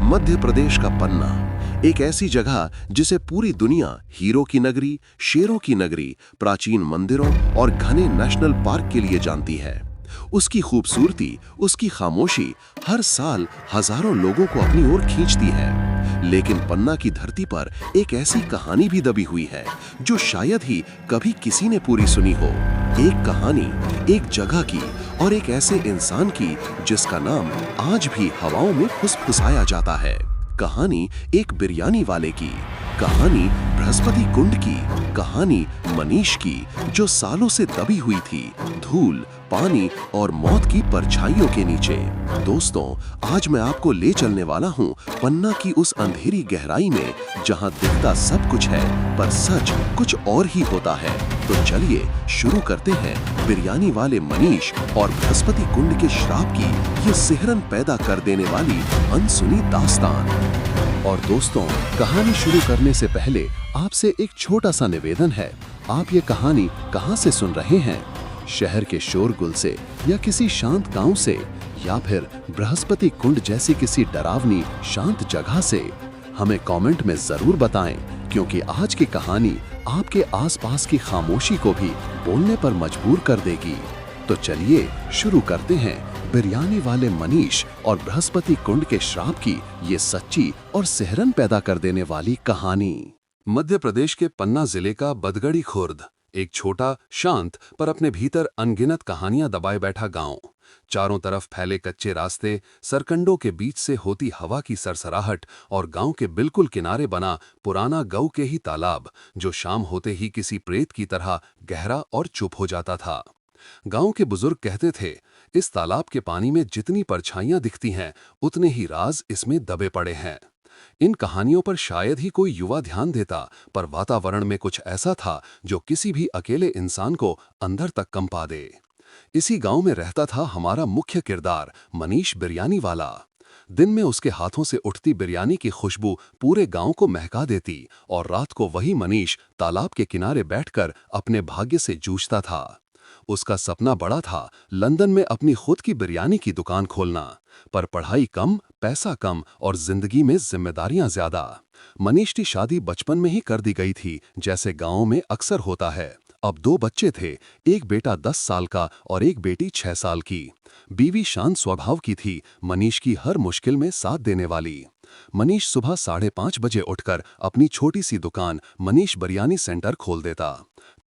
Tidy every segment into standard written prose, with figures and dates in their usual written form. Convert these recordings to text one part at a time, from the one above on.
मध्य प्रदेश का पन्ना, एक ऐसी जगह जिसे पूरी दुनिया हीरो की नगरी, शेरों की नगरी, प्राचीन मंदिरों और घने नेशनल पार्क के लिए जानती है। उसकी खूबसूरती, उसकी खामोशी हर साल हजारों लोगों को अपनी ओर खींचती है। लेकिन पन्ना की धरती पर एक ऐसी कहानी भी दबी हुई है जो शायद ही कभी किसी ने पूरी सुनी हो। एक कहानी, एक जगह की और एक ऐसे इंसान की जिसका नाम आज भी हवाओं में फुसफुसाया जाता है। कहानी एक बिरयानी वाले की, कहानी बृहस्पति कुंड की, कहानी मनीष की जो सालों से दबी हुई थी धूल, पानी और मौत की परछाइयों के नीचे। दोस्तों, आज मैं आपको ले चलने वाला हूँ पन्ना की उस अंधेरी गहराई में जहाँ दिखता सब कुछ है पर सच कुछ और ही होता है। तो चलिए शुरू करते हैं बिरयानी वाले मनीष और बृहस्पति कुंड के श्राप की ये सिहरन पैदा कर देने वाली अनसुनी दास्तान। और दोस्तों, कहानी शुरू करने से पहले आपसे एक छोटा सा निवेदन है। आप ये कहानी कहाँ से सुन रहे हैं? शहर के शोरगुल से या किसी शांत गांव से या फिर बृहस्पति कुंड जैसी किसी डरावनी शांत जगह से? हमें कमेंट में जरूर बताएं, क्योंकि आज की कहानी आपके आसपास की खामोशी को भी बोलने पर मजबूर कर देगी। तो चलिए शुरू करते हैं बिरयानी वाले मनीष और बृहस्पति कुंड के श्राप की ये सच्ची और सिहरन पैदा कर देने वाली कहानी। मध्य प्रदेश के पन्ना जिले का बदगड़ी खुर्द एक छोटा, शांत पर अपने भीतर अनगिनत कहानियां दबाए बैठा गांव। चारों तरफ फैले कच्चे रास्ते, सरकंडों के बीच से होती हवा की सरसराहट और गांव के बिल्कुल किनारे बना पुराना गऊ के ही तालाब जो शाम होते ही किसी प्रेत की तरह गहरा और चुप हो जाता था। गांव के बुजुर्ग कहते थे, इस तालाब के पानी में जितनी परछाइयां दिखती हैं उतने ही राज इसमें दबे पड़े हैं। इन कहानियों पर शायद ही कोई युवा ध्यान देता, पर वातावरण में कुछ ऐसा था जो किसी भी अकेले इंसान को अंदर तक कंपा दे। इसी गांव में रहता था हमारा मुख्य किरदार मनीष बिरयानी वाला। दिन में उसके हाथों से उठती बिरयानी की खुशबू पूरे गांव को महका देती और रात को वही मनीष तालाब के किनारे बैठकर अपने भाग्य से जूझता था। उसका सपना बड़ा था, लंदन में अपनी खुद की बिरयानी की दुकान खोलना, पर पढ़ाई कम, पैसा कम और जिंदगी में जिम्मेदारियां ज्यादा। मनीष की शादी बचपन में ही कर दी गई थी, जैसे गांव में अक्सर होता है। अब 2 बच्चे थे, एक बेटा 10 साल का और एक बेटी 6 साल की। बीवी शांत स्वभाव की थी, मनीष की हर मुश्किल में साथ देने वाली। मनीष सुबह 5:30 बजे उठकर अपनी छोटी सी दुकान मनीष बिरयानी सेंटर खोल देता।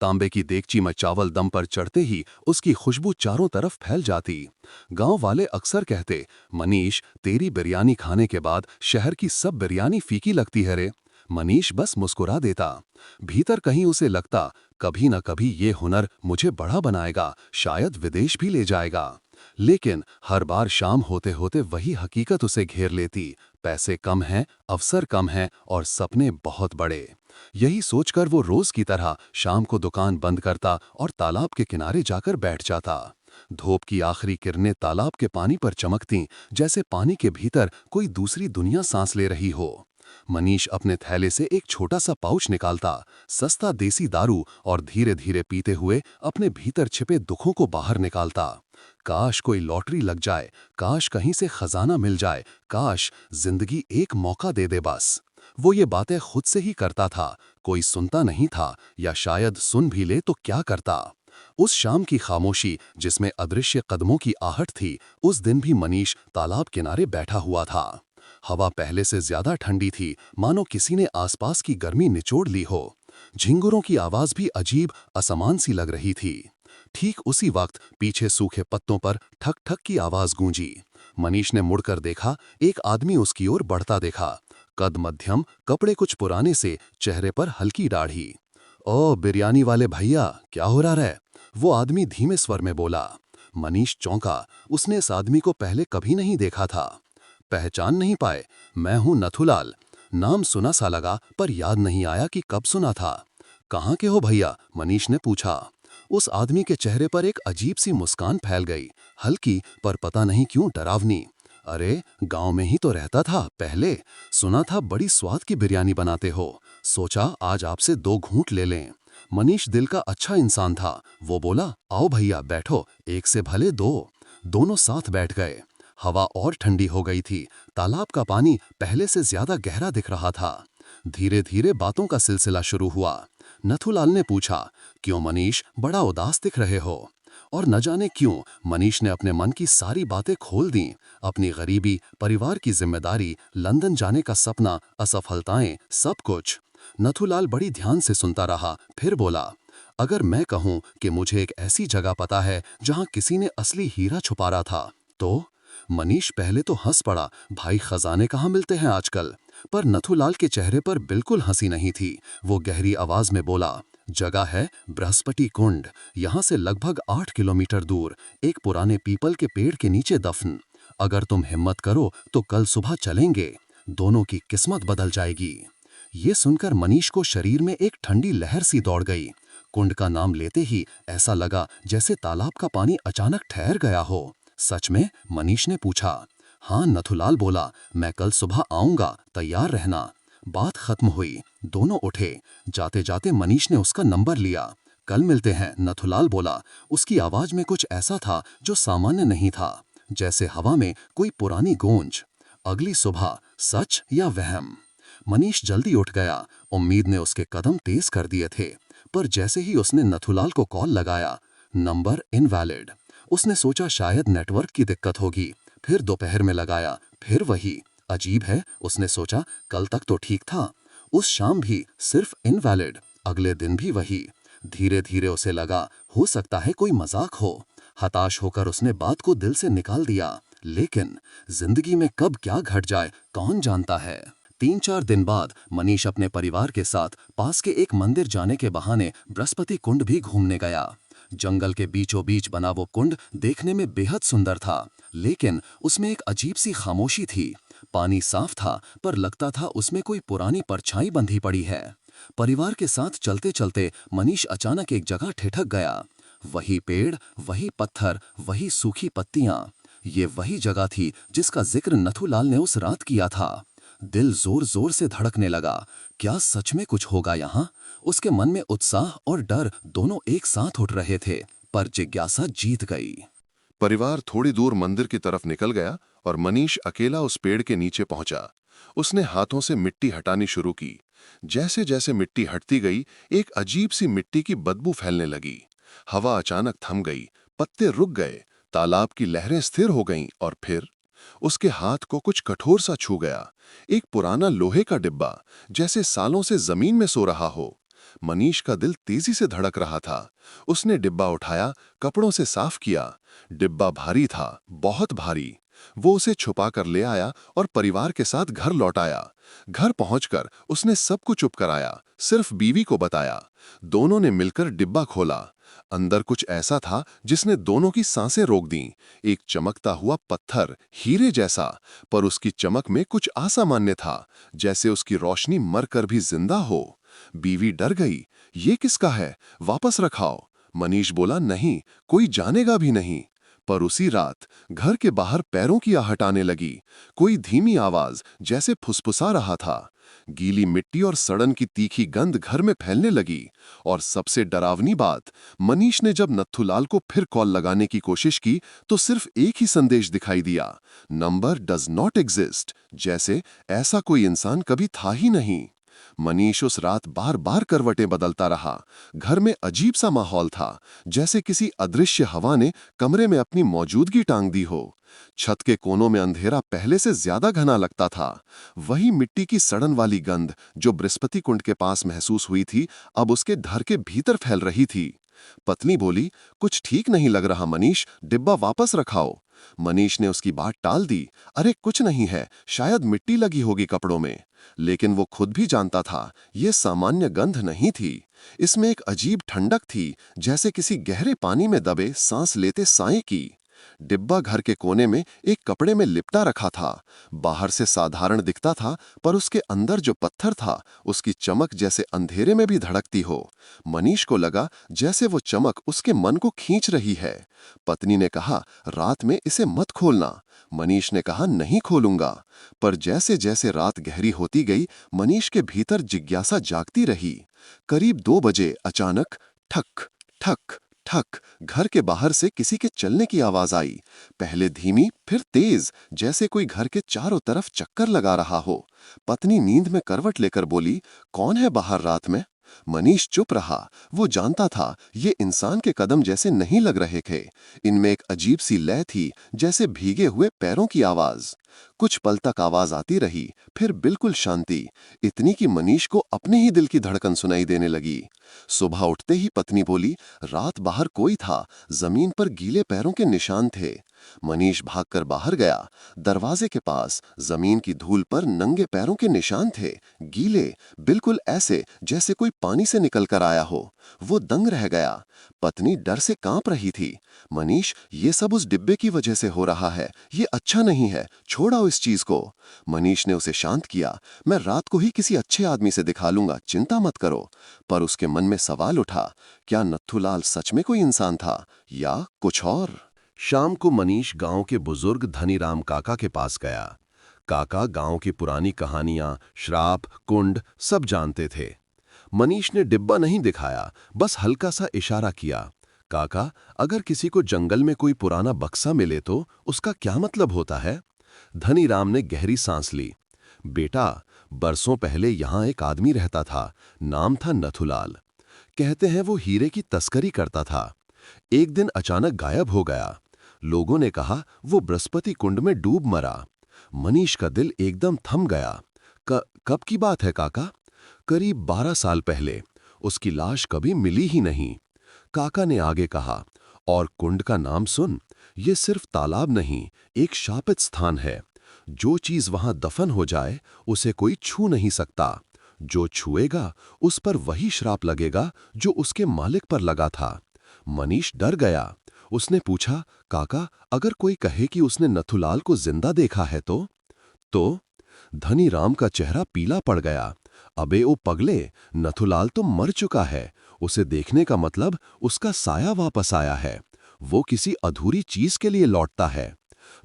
तांबे की देगची में चावल दम पर चढ़ते ही उसकी खुशबू चारों तरफ फैल जाती। गांव वाले अक्सर कहते, मनीष, तेरी बिरयानी खाने के बाद शहर की सब बिरयानी फीकी लगती है रे। मनीष बस मुस्कुरा देता। भीतर कहीं उसे लगता, कभी न कभी ये हुनर मुझे बड़ा बनाएगा, शायद विदेश भी ले जाएगा। लेकिन हर बार शाम होते होते वही हकीकत उसे घेर लेती, पैसे कम हैं, अवसर कम हैं और सपने बहुत बड़े। यही सोचकर वो रोज की तरह शाम को दुकान बंद करता और तालाब के किनारे जाकर बैठ जाता। धूप की आखिरी किरणें तालाब के पानी पर चमकतीं, जैसे पानी के भीतर कोई दूसरी दुनिया सांस ले रही हो। मनीष अपने थैले से एक छोटा सा पाउच निकालता, सस्ता देसी दारू, और धीरे धीरे पीते हुए अपने भीतर छिपे दुखों को बाहर निकालता। काश कोई लॉटरी लग जाए, काश कहीं से खजाना मिल जाए, काश जिंदगी एक मौका दे दे बस। वो ये बातें खुद से ही करता था, कोई सुनता नहीं था, या शायद सुन भी ले तो क्या करता। उस शाम की खामोशी जिसमें अदृश्य कदमों की आहट थी, उस दिन भी मनीष तालाब किनारे बैठा हुआ था। हवा पहले से ज्यादा ठंडी थी, मानो किसी ने आसपास की गर्मी निचोड़ ली हो। झिंगुरों की आवाज भी अजीब, असमान सी लग रही थी। ठीक उसी वक्त पीछे सूखे पत्तों पर ठक ठक की आवाज गूंजी। मनीष ने मुड़कर देखा, एक आदमी उसकी ओर बढ़ता देखा। कद मध्यम, कपड़े कुछ पुराने से, चेहरे पर हल्की दाढ़ी। ओ बिरयानी वाले भैया, क्या हो रहा है? वो आदमी धीमे स्वर में बोला। मनीष चौंका, उसने इस आदमी को पहले कभी नहीं देखा था। पहचान नहीं पाए? मैं हूं नथुलाल। नाम सुना सा लगा, पर याद नहीं आया कि कब सुना था। कहाँ के हो भैया? मनीष ने पूछा। उस आदमी के चेहरे पर एक अजीब सी मुस्कान फैल गई, हल्की पर पता नहीं क्यों डरावनी। अरे, गांव में ही तो रहता था पहले, सुना था बड़ी स्वाद की बिरयानी बनाते हो, सोचा आज आपसे 2 घूंट ले लें। मनीष दिल का अच्छा इंसान था, वो बोला, आओ भैया बैठो, एक से भले 2। दोनों साथ बैठ गए। हवा और ठंडी हो गई थी। तालाब का पानी पहले से ज्यादा गहरा दिख रहा था। धीरे धीरे बातों का सिलसिला शुरू हुआ। नथुलाल ने पूछा, क्यों मनीष, बड़ा उदास दिख रहे हो? और न जाने क्यों मनीष ने अपने मन की सारी बातें खोल दी। अपनी गरीबी, परिवार की जिम्मेदारी, लंदन जाने का सपना, असफलताएं, सब कुछ। नथुलाल बड़ी ध्यान से सुनता रहा, फिर बोला, अगर मैं कहूं कि मुझे एक ऐसी जगह पता है जहां किसी ने असली हीरा छुपा रहा था, तो? मनीष पहले तो हंस पड़ा, भाई खजाने कहाँ मिलते हैं आजकल। पर नथुलाल के चेहरे पर बिल्कुल हंसी नहीं थी। वो गहरी आवाज में बोला, जगह है बृहस्पति कुंड, यहाँ से लगभग 8 किलोमीटर दूर, एक पुराने पीपल के पेड़ के नीचे दफन। अगर तुम हिम्मत करो तो कल सुबह चलेंगे, दोनों की किस्मत बदल जाएगी। ये सुनकर मनीष को शरीर में एक ठंडी लहर सी दौड़ गई। कुंड का नाम लेते ही ऐसा लगा जैसे तालाब का पानी अचानक ठहर गया हो। सच में? मनीष ने पूछा। हाँ, नथुलाल बोला, मैं कल सुबह आऊंगा, तैयार रहना। बात खत्म हुई, दोनों उठे। जाते जाते मनीष ने उसका नंबर लिया। कल मिलते हैं, नथुलाल बोला। उसकी आवाज में कुछ ऐसा था जो सामान्य नहीं था, जैसे हवा में कोई पुरानी गूंज। अगली सुबह, सच या वहम? मनीष जल्दी उठ गया। उम्मीद ने उसके कदम तेज कर दिए थे, पर जैसे ही उसने नथुलाल को कॉल लगाया, नंबर इनवैलिड। उसने सोचा शायद नेटवर्क की दिक्कत होगी। फिर दोपहर में लगाया, फिर वही। अजीब है, उसने सोचा, कल तक तो ठीक था। उस शाम भी सिर्फ इनवैलिड, अगले दिन भी वही। धीरे धीरे उसे लगा हो सकता है कोई मजाक हो। हताश होकर उसने बात को दिल से निकाल दिया। लेकिन जिंदगी में कब क्या घट जाए कौन जानता है। 3-4 दिन बाद मनीष अपने परिवार के साथ पास के एक मंदिर जाने के बहाने बृहस्पति कुंड भी घूमने गया। जंगल के बीचों बीच बना वो कुंड देखने में बेहद सुंदर था, लेकिन उसमें एक अजीब सी खामोशी थी। पानी साफ था, पर लगता था उसमें कोई पुरानी परछाई बंधी पड़ी है। परिवार के साथ चलते चलते मनीष अचानक एक जगह ठिठक गया। वही पेड़, वही पत्थर, वही सूखी पत्तियां। ये वही जगह थी जिसका जिक्र नथुलाल ने उस रात किया था। दिल जोर जोर से धड़कने लगा। क्या सच में कुछ होगा यहाँ? उसके मन में उत्साह और डर दोनों एक साथ उठ रहे थे, पर जिज्ञासा जीत गई। परिवार थोड़ी दूर मंदिर की तरफ निकल गया और मनीष अकेला उस पेड़ के नीचे पहुंचा। उसने हाथों से मिट्टी हटानी शुरू की। जैसे जैसे मिट्टी हटती गई, एक अजीब सी मिट्टी की बदबू फैलने लगी। हवा अचानक थम गई, पत्ते रुक गए, तालाब की लहरें स्थिर हो गईं और फिर उसके हाथ को कुछ कठोर सा छू गया। एक पुराना लोहे का डिब्बा, जैसे सालों से जमीन में सो रहा हो। मनीष का दिल तेजी से धड़क रहा था। उसने डिब्बा उठाया, कपड़ों से साफ किया। डिब्बा भारी था, बहुत भारी। वो उसे छुपा कर ले आया और परिवार के साथ घर लौट आया। घर पहुंचकर उसने सबको चुप कराया, सिर्फ बीवी को बताया। दोनों ने मिलकर डिब्बा खोला। अंदर कुछ ऐसा था जिसने दोनों की सांसें रोक दीं। एक चमकता हुआ पत्थर, हीरे जैसा, पर उसकी चमक में कुछ असामान्य था, जैसे उसकी रोशनी मरकर भी जिंदा हो। बीवी डर गई। ये किसका है? वापस रखाओ। मनीष बोला, नहीं, कोई जानेगा भी नहीं। पर उसी रात घर के बाहर पैरों की आहट आने लगी। कोई धीमी आवाज, जैसे फुसफुसा रहा था। गीली मिट्टी और सड़न की तीखी गंध घर में फैलने लगी। और सबसे डरावनी बात, मनीष ने जब नथुलाल को फिर कॉल लगाने की कोशिश की तो सिर्फ एक ही संदेश दिखाई दिया, नंबर डज नॉट एग्जिस्ट, जैसे ऐसा कोई इंसान कभी था ही नहीं। मनीष उस रात बार बार करवटें बदलता रहा। घर में अजीब सा माहौल था, जैसे किसी अदृश्य हवा ने कमरे में अपनी मौजूदगी टांग दी हो। छत के कोनों में अंधेरा पहले से ज्यादा घना लगता था। वही मिट्टी की सड़न वाली गंध जो बृहस्पति कुंड के पास महसूस हुई थी, अब उसके घर के भीतर फैल रही थी। पत्नी बोली, कुछ ठीक नहीं लग रहा मनीष, डिब्बा वापस रखाओ। मनीष ने उसकी बात टाल दी। अरे कुछ नहीं है, शायद मिट्टी लगी होगी कपड़ों में। लेकिन वो खुद भी जानता था, ये सामान्य गंध नहीं थी। इसमें एक अजीब ठंडक थी, जैसे किसी गहरे पानी में दबे सांस लेते साए की। डिब्बा घर के कोने में एक कपड़े में लिपटा रखा था। बाहर से साधारण दिखता था, पर उसके अंदर जो पत्थर था, उसकी चमक जैसे अंधेरे में भी धड़कती हो। मनीष को लगा जैसे वो चमक उसके मन को खींच रही है। पत्नी ने कहा, रात में इसे मत खोलना। मनीष ने कहा, नहीं खोलूंगा। पर जैसे जैसे रात गहरी होती गई, मनीष के भीतर जिज्ञासा जागती रही। करीब 2 बजे अचानक ठक ठक ठक, घर के बाहर से किसी के चलने की आवाज आई। पहले धीमी, फिर तेज, जैसे कोई घर के चारों तरफ चक्कर लगा रहा हो। पत्नी नींद में करवट लेकर बोली, कौन है बाहर रात में? मनीष चुप रहा। वो जानता था ये इंसान के कदम जैसे नहीं लग रहे थे। इनमें एक अजीब सी लय थी, जैसे भीगे हुए पैरों की आवाज। कुछ पल तक आवाज आती रही, फिर बिल्कुल शांति, इतनी कि मनीष को अपने ही दिल की धड़कन सुनाई देने लगी। सुबह उठते ही पत्नी बोली, रात बाहर कोई था, जमीन पर गीले पैरों के निशान थे। मनीष भागकर बाहर गया। दरवाजे के पास जमीन की धूल पर नंगे पैरों के निशान थे, गीले, बिल्कुल ऐसे जैसे कोई पानी से निकल कर आया हो। वो दंग रह गया। पत्नी डर से कांप रही थी। मनीष, ये सब उस डिब्बे की वजह से हो रहा है, ये अच्छा नहीं है, छोड़ आओ इस चीज को। मनीष ने उसे शांत किया। मैं रात को ही किसी अच्छे आदमी से दिखा लूंगा, चिंता मत करो। पर उसके मन में सवाल उठा, क्या नत्थूलाल सच में कोई इंसान था या कुछ और? शाम को मनीष गांव के बुजुर्ग धनीराम काका के पास गया। काका गांव की पुरानी कहानियां, श्राप, कुंड सब जानते थे। मनीष ने डिब्बा नहीं दिखाया, बस हल्का सा इशारा किया। काका, अगर किसी को जंगल में कोई पुराना बक्सा मिले तो उसका क्या मतलब होता है? धनीराम ने गहरी सांस ली। बेटा, बरसों पहले यहां एक आदमी रहता था, नाम था नथुलाल। कहते हैं वो हीरे की तस्करी करता था। एक दिन अचानक गायब हो गया। लोगों ने कहा वो बृहस्पति कुंड में डूब मरा। मनीष का दिल एकदम थम गया। कब की बात है काका? करीब 12 साल पहले। उसकी लाश कभी मिली ही नहीं। काका ने आगे कहा, और कुंड का नाम सुन, ये सिर्फ तालाब नहीं, एक शापित स्थान है। जो चीज वहां दफन हो जाए उसे कोई छू नहीं सकता। जो छुएगा उस पर वही श्राप लगेगा जो उसके मालिक पर लगा था। मनीष डर गया। उसने पूछा, काका, अगर कोई कहे कि उसने नथुलाल को जिंदा देखा है तो? धनीराम का चेहरा पीला पड़ गया। अबे ओ पगले, नथुलाल तो मर चुका है। उसे देखने का मतलब उसका साया वापस आया है। वो किसी अधूरी चीज के लिए लौटता है।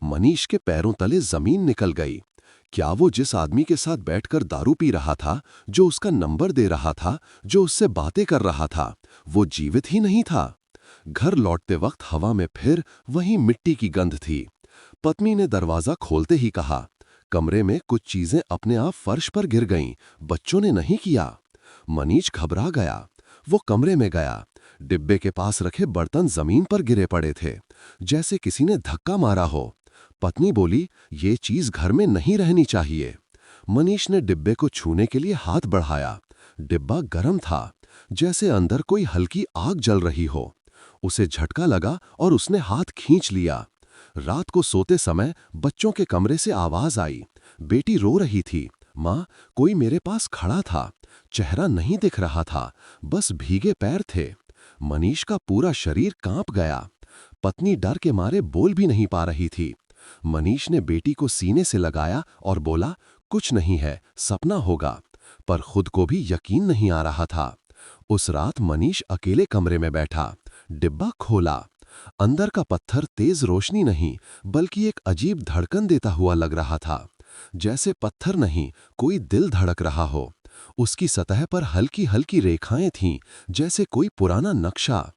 मनीष के पैरों तले जमीन निकल गई। क्या वो जिस आदमी के साथ बैठकर दारू पी रहा था, जो उसका नंबर दे रहा था, जो उससे बातें कर रहा था, वो जीवित ही नहीं था? घर लौटते वक्त हवा में फिर वही मिट्टी की गंध थी। पत्नी ने दरवाजा खोलते ही कहा, कमरे में कुछ चीजें अपने आप फर्श पर गिर गईं, बच्चों ने नहीं किया। मनीष घबरा गया। वो कमरे में गया। डिब्बे के पास रखे बर्तन जमीन पर गिरे पड़े थे, जैसे किसी ने धक्का मारा हो। पत्नी बोली, ये चीज घर में नहीं रहनी चाहिए। मनीष ने डिब्बे को छूने के लिए हाथ बढ़ाया। डिब्बा गर्म था, जैसे अंदर कोई हल्की आग जल रही हो। उसे झटका लगा और उसने हाथ खींच लिया। रात को सोते समय बच्चों के कमरे से आवाज आई। बेटी रो रही थी, माँ, कोई मेरे पास खड़ा था। चेहरा नहीं दिख रहा था, बस भीगे पैर थे। मनीष का पूरा शरीर कांप गया। पत्नी डर के मारे बोल भी नहीं पा रही थी। मनीष ने बेटी को सीने से लगाया और बोला, कुछ नहीं है, सपना होगा। पर खुद को भी यकीन नहीं आ रहा था। उस रात मनीष अकेले कमरे में बैठा। डिब्बा खोला। अंदर का पत्थर तेज रोशनी नहीं, बल्कि एक अजीब धड़कन देता हुआ लग रहा था। जैसे पत्थर नहीं, कोई दिल धड़क रहा हो। उसकी सतह पर हल्की हल्की रेखाएं थीं, जैसे कोई पुराना नक्शा।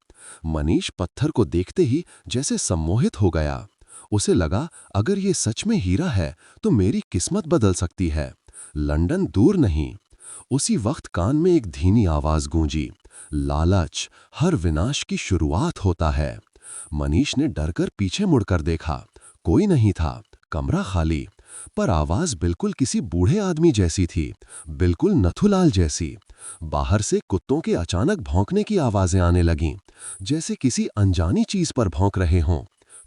मनीष पत्थर को देखते ही जैसे सम्मोहित हो गया। उसे लगा, अगर ये सच में हीरा है तो मेरी किस्मत बदल सकती है। लंदन दूर नहीं। उसी वक्त कान में एक धीमी आवाज गूंजी, लालच हर विनाश की शुरुआत होता है। मनीष ने डरकर पीछे मुड़कर देखा। कोई नहीं था, कमरा खाली। पर आवाज बिल्कुल किसी बूढ़े आदमी जैसी थी, बिल्कुल नथुलाल जैसी। बाहर से कुत्तों के अचानक भौंकने की आवाजें आने लगीं, जैसे किसी अनजानी चीज पर भौंक रहे हों।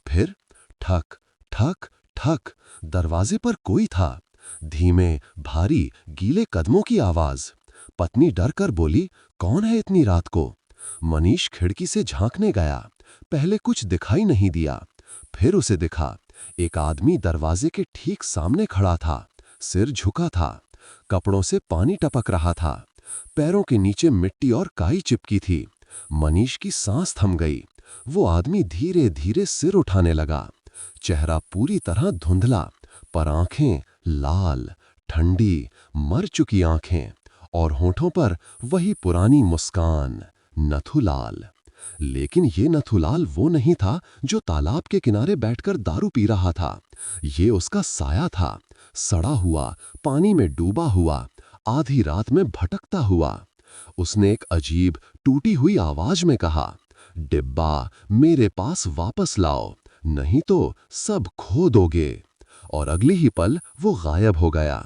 फिर ठक ठक ठक, दरवाजे पर कोई था। धीमे, भारी, गीले कदमों की आवाज। पत्नी डर कर बोली, कौन है इतनी रात को? मनीष खिड़की से झांकने गया। पहले कुछ दिखाई नहीं दिया। फिर उसे दिखा। एक आदमी दरवाजे के ठीक सामने खड़ा था। सिर झुका था। कपड़ों से पानी टपक रहा था। पैरों के नीचे मिट्टी और काई चिपकी थी। मनीष की सांस थम गई। वो आदमी धीरे धीरे सिर उठाने लगा। चेहरा पूरी तरह धुंधला, पर आंखें लाल, ठंडी, मर चुकी आंखें, और होठों पर वही पुरानी मुस्कान, नथुलाल। लेकिन ये नथुलाल वो नहीं था जो तालाब के किनारे बैठकर दारू पी रहा था। ये उसका साया था, सड़ा हुआ, पानी में डूबा हुआ, आधी रात में भटकता हुआ। उसने एक अजीब टूटी हुई आवाज में कहा, डिब्बा मेरे पास वापस लाओ, नहीं तो सब खो दोगे। और अगली ही पल वो गायब हो गया।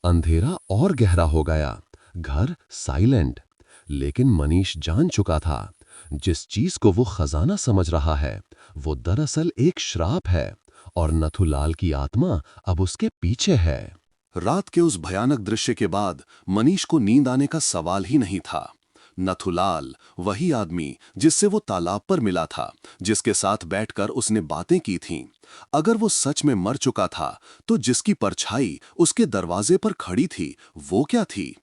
अंधेरा और गहरा हो गया, घर साइलेंट। लेकिन मनीष जान चुका था, जिस चीज को वो खजाना समझ रहा है वो दरअसल एक श्राप है, और नथुलाल की आत्मा अब उसके पीछे है। रात के उस भयानक दृश्य के बाद मनीष को नींद आने का सवाल ही नहीं था। नथुलाल, वही आदमी जिससे वो तालाब पर मिला था, जिसके साथ बैठकर उसने बातें की थीं, अगर वो सच में मर चुका था तो जिसकी परछाई उसके दरवाजे पर खड़ी थी वो क्या थी?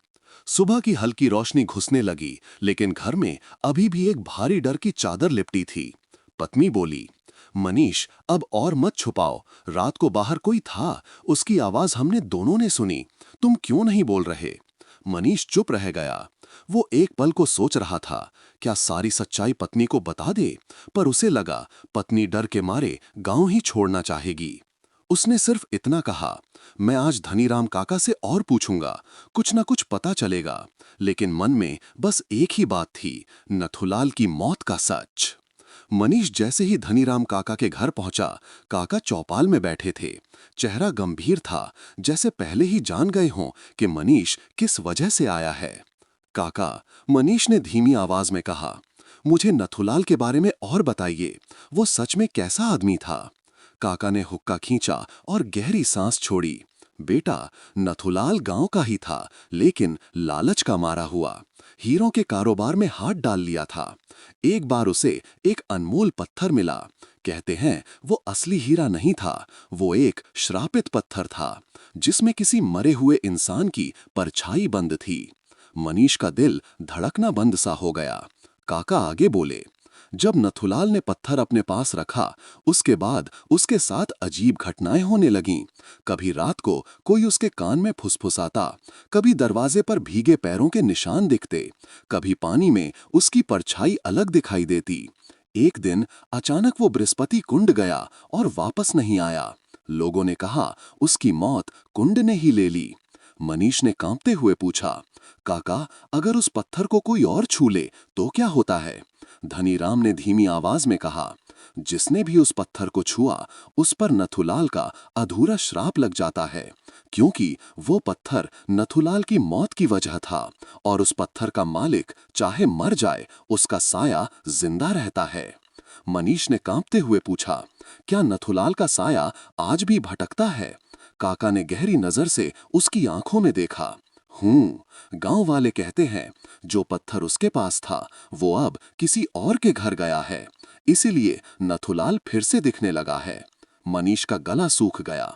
सुबह की हल्की रोशनी घुसने लगी, लेकिन घर में अभी भी एक भारी डर की चादर लिपटी थी। पत्नी बोली, मनीष अब और मत छुपाओ, रात को बाहर कोई था, उसकी आवाज हमने दोनों ने सुनी, तुम क्यों नहीं बोल रहे? मनीष चुप रह गया। वो एक पल को सोच रहा था, क्या सारी सच्चाई पत्नी को बता दे, पर उसे लगा पत्नी डर के मारे गांव ही छोड़ना चाहेगी। उसने सिर्फ इतना कहा, मैं आज धनीराम काका से और पूछूंगा, कुछ ना कुछ पता चलेगा। लेकिन मन में बस एक ही बात थी, नथुलाल की मौत का सच। मनीष जैसे ही धनीराम काका के घर पहुंचा, काका चौपाल में बैठे थे। चेहरा गंभीर था, जैसे पहले ही जान गए हों कि मनीष किस वजह से आया है। काका, मनीष ने धीमी आवाज में कहा, मुझे नथुलाल के बारे में और बताइए, वो सच में कैसा आदमी था? काका ने हुक्का खींचा और गहरी सांस छोड़ी। बेटा, नथुलाल गांव का ही था, लेकिन लालच का मारा हुआ हीरों के कारोबार में हाथ डाल लिया था। एक बार उसे एक अनमोल पत्थर मिला। कहते हैं वो असली हीरा नहीं था, वो एक श्रापित पत्थर था, जिसमें किसी मरे हुए इंसान की परछाई बंद थी। मनीष का दिल धड़कना बंद सा हो गया। काका आगे बोले, जब नथुलाल ने पत्थर अपने पास रखा, उसके बाद उसके साथ अजीब घटनाएं होने लगीं। कभी रात को कोई उसके कान में फुसफुसाता, कभी दरवाजे पर भीगे पैरों के निशान दिखते, कभी पानी में उसकी परछाई अलग दिखाई देती। एक दिन अचानक वो बृहस्पति कुंड गया और वापस नहीं आया। लोगों ने कहा उसकी मौत कुंड ने ही ले ली। मनीष ने कांपते हुए पूछा, काका, अगर उस पत्थर को कोई और छू ले तो क्या होता है? धनीराम ने धीमी आवाज में कहा, जिसने भी उस पत्थर को छुआ, उस पर नथुलाल का अधूरा श्राप लग जाता है, क्योंकि वो पत्थर नथुलाल की मौत की वजह था, और उस पत्थर का मालिक चाहे मर जाए, उसका साया जिंदा रहता है। मनीष ने कांपते हुए पूछा, क्या नथुलाल का साया आज भी भटकता है? काका ने गहरी नजर से उसकी आंखों में देखा। गांव वाले कहते हैं जो पत्थर उसके पास था वो अब किसी और के घर गया है, इसीलिए नथुलाल फिर से दिखने लगा है। मनीष का गला सूख गया।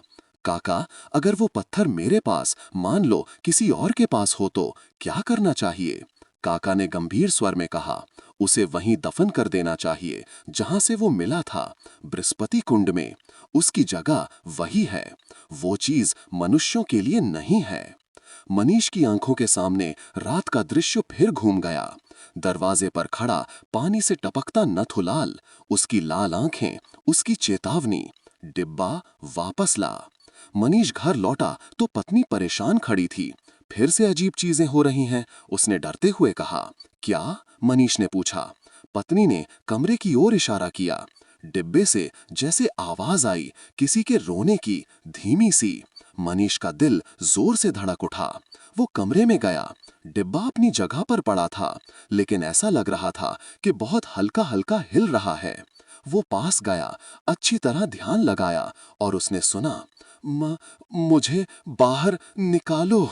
काका, अगर वो पत्थर मेरे पास, मान लो किसी और के पास हो, तो क्या करना चाहिए? काका ने गंभीर स्वर में कहा, उसे वहीं दफन कर देना चाहिए जहां से वो मिला था, बृहस्पति कुंड में। उसकी जगह वही है, वो चीज मनुष्यों के लिए नहीं है। मनीष की आंखों के सामने रात का दृश्य फिर घूम गया। दरवाजे पर खड़ा पानी से टपकता नथुलाल, उसकी लाल आंखें, उसकी चेतावनी, डिब्बा वापस ला। मनीष घर लौटा तो पत्नी परेशान खड़ी थी। फिर से अजीब चीजें हो रही हैं, उसने डरते हुए कहा। क्या? मनीष ने पूछा। पत्नी ने कमरे की ओर इशारा किया। डिब्बे से जैसे आवाज आई, किसी के रोने की, धीमी सी। मनीष का दिल जोर से धड़क उठा। वो कमरे में गया। डिब्बा अपनी जगह पर पड़ा था, लेकिन ऐसा लग रहा था कि बहुत हल्का हल्का हिल रहा है। वो पास गया, अच्छी तरह ध्यान लगाया, और उसने सुना, मुझे बाहर निकालो।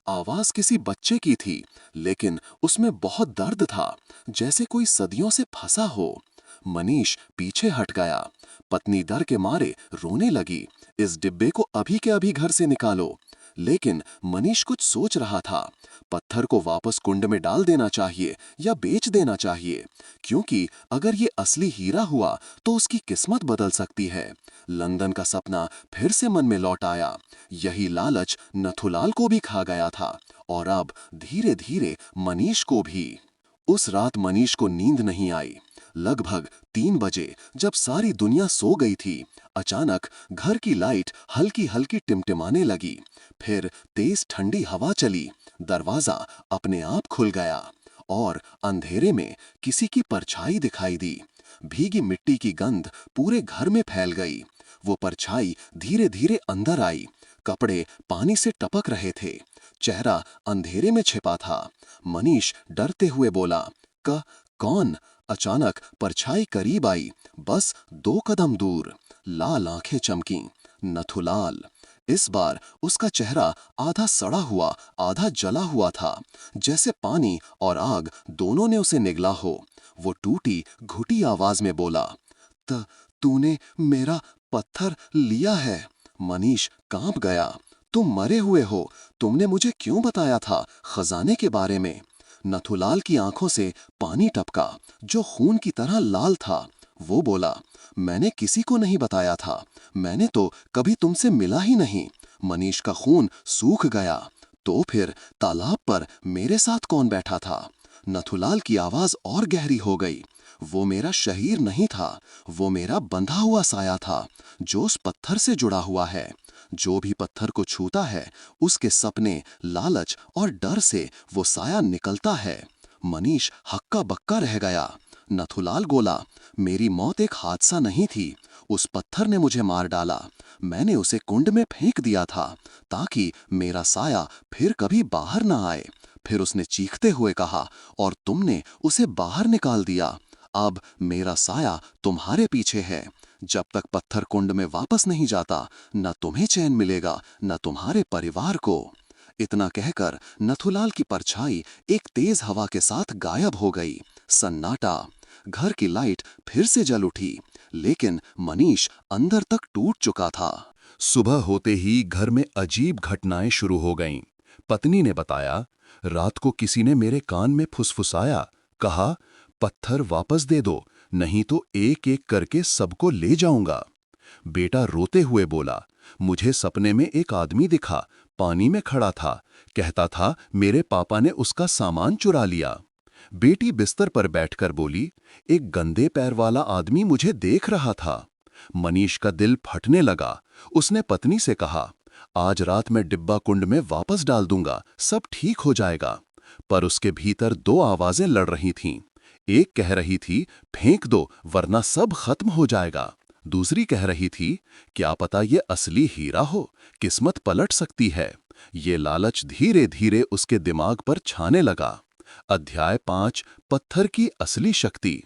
आवाज किसी बच्चे की थी, लेकिन उसमें बहुत दर्द था, जैसे कोई सदियों से फंसा हो। मनीष पीछे हट गया। पत्नी डर के मारे रोने लगी, इस डिब्बे को अभी के अभी घर से निकालो। लेकिन मनीष कुछ सोच रहा था, पत्थर को वापस कुंड में डाल देना चाहिए या बेच देना चाहिए, क्योंकि अगर ये असली हीरा हुआ तो उसकी किस्मत बदल सकती है। लंदन का सपना फिर से मन में लौट आया। यही लालच नथुलाल को भी खा गया था, और अब धीरे धीरे मनीष को भी। उस रात मनीष को नींद नहीं आई। लगभग 3 बजे जब सारी दुनिया सो गई थी, अचानक घर की लाइट हल्की हल्की टिमटिमाने लगी। फिर तेज ठंडी हवा चली, दरवाजा अपने आप खुल गया और अंधेरे में किसी की परछाई दिखाई दी। भीगी मिट्टी की गंध पूरे घर में फैल गई। वो परछाई धीरे धीरे अंदर आई। कपड़े पानी से टपक रहे थे, चेहरा अंधेरे में छिपा था। मनीष डरते हुए बोला, कौन? अचानक परछाई करीब आई, बस 2 कदम दूर। लाल आंखें चमकीं। नथुलाल। इस बार उसका चेहरा आधा सड़ा हुआ आधा जला हुआ था, जैसे पानी और आग दोनों ने उसे निगला हो। वो टूटी घुटी आवाज में बोला, तूने मेरा पत्थर लिया है। मनीष कांप गया। तुम मरे हुए हो, तुमने मुझे क्यों बताया था खजाने के बारे में? नथुलाल की आंखों से पानी टपका, जो खून की तरह लाल था। वो बोला, मैंने किसी को नहीं बताया था, मैंने तो कभी तुमसे मिला ही नहीं। मनीष का खून सूख गया। तो फिर तालाब पर मेरे साथ कौन बैठा था? नथुलाल की आवाज और गहरी हो गई। वो मेरा शहीर नहीं था, वो मेरा बंधा हुआ साया था, जो उस पत्थर से जुड़ा हुआ है। जो भी पत्थर को छूता है, उसके सपने, लालच और डर से वो साया निकलता है। मनीष हक्का बक्का रह गया। नथुलाल बोला, मेरी मौत एक हादसा नहीं थी, उस पत्थर ने मुझे मार डाला। मैंने उसे कुंड में फेंक दिया था, ताकि मेरा साया फिर कभी बाहर ना आए। फिर उसने चीखते हुए कहा, और तुमने उसे बाहर निकाल दिया। अब मेरा साया तुम्हारे पीछे है। जब तक पत्थर कुंड में वापस नहीं जाता, न तुम्हें चैन मिलेगा, न तुम्हारे परिवार को। इतना कहकर नथुलाल की परछाई एक तेज हवा के साथ गायब हो गई। सन्नाटा। घर की लाइट फिर से जल उठी, लेकिन मनीष अंदर तक टूट चुका था। सुबह होते ही घर में अजीब घटनाएं शुरू हो गईं। पत्नी ने बताया, रात को किसी ने मेरे कान में फुसफुसाया, कहा, पत्थर वापस दे दो, नहीं तो एक एक करके सबको ले जाऊंगा। बेटा रोते हुए बोला, मुझे सपने में एक आदमी दिखा, पानी में खड़ा था, कहता था मेरे पापा ने उसका सामान चुरा लिया। बेटी बिस्तर पर बैठकर बोली, एक गंदे पैर वाला आदमी मुझे देख रहा था। मनीष का दिल फटने लगा। उसने पत्नी से कहा, आज रात मैं डिब्बा कुंड में वापस डाल दूंगा, सब ठीक हो जाएगा। पर उसके भीतर 2 आवाजें लड़ रही थीं। एक कह रही थी, फेंक दो वरना सब खत्म हो जाएगा। दूसरी कह रही थी, क्या पता ये असली हीरा हो, किस्मत पलट सकती है। ये लालच धीरे धीरे उसके दिमाग पर छाने लगा। अध्याय 5, पत्थर की असली शक्ति।